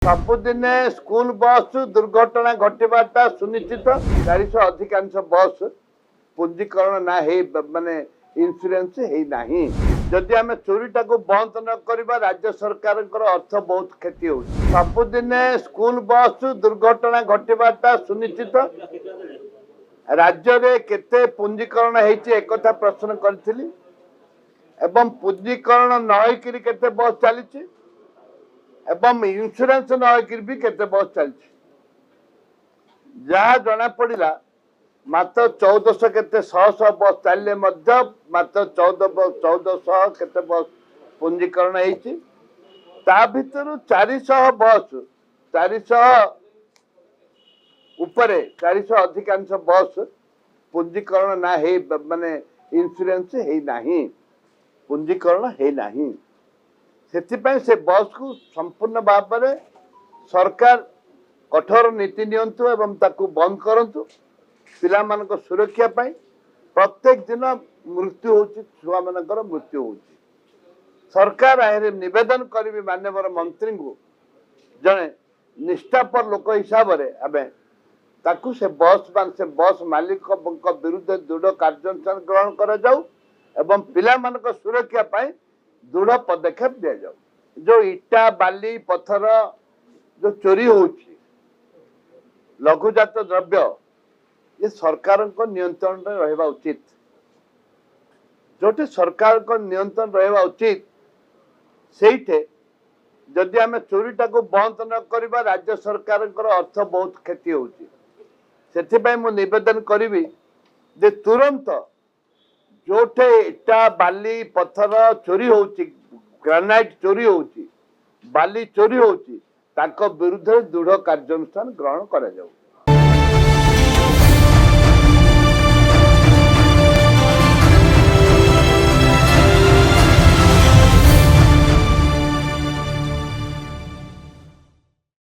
सबुदिन school bus दुर्घटना घटवाटा सुनिश्चित 400 अधिकांश बस पंजीकरण ना माने इन्सुरेंस है जदि आम चोरीटा को बंद न करवा राज्य सरकार अर्थ बहुत क्षति हो। सबुदिन स्कूल बस दुर्घटना घटवाटा सुनिश्चित राज्य रे केते पंजीकरण होती एक प्रश्न करी एवं पंजीकरण नई केते बस चली एवं इन्सुरेंस नई भी केते बस चली जहाँ जना पड़ा मात्र 1400 केते शह बस चलिए मात्र 1400 केते बस पंजीकरण होती भितर 400 बस 400 उपरे 400 अधिकांश बस पंजीकरण ना माने इन्सुरेंस है नहीं पंजीकरण है नहीं से बस को संपूर्ण भाव में सरकार कठोर नीति नियंतु एवं ताकू बंद करंतु पिला मानक सुरक्षा पाई प्रत्येक दिन मृत्यु होची छुआ मानकर मृत्यु होची सरकार आए निवेदन करी माननीय मंत्री को जड़े निष्ठापर लोक हिसाब से आमे ताकू से बस मालिक विरुद्ध दृढ़ कार्यानुष्ठान ग्रहण करा जाऊ एवं पिला मानक सुरक्षा पाई दृढ़ पदक्षेप दि जाऊ। जो इटा बाली पत्थर जो चोरी होची लघुजात द्रव्य ये सरकार नियंत्रण रहा उचित जो सरकार नियंत्रण रहा उचित से जदि आम चोरीटा को बंद न करवा राज्य सरकार अर्थ बहुत क्षति होची से मु निवेदन करी जे तुरंत जोठे इटा बाली पत्थर चोरी होची ग्रानाइट चोरी होची बाली चोरी होची ताको विरुद्ध दृढ़ कार्यानुष्ठान ग्रहण करा जाऊ।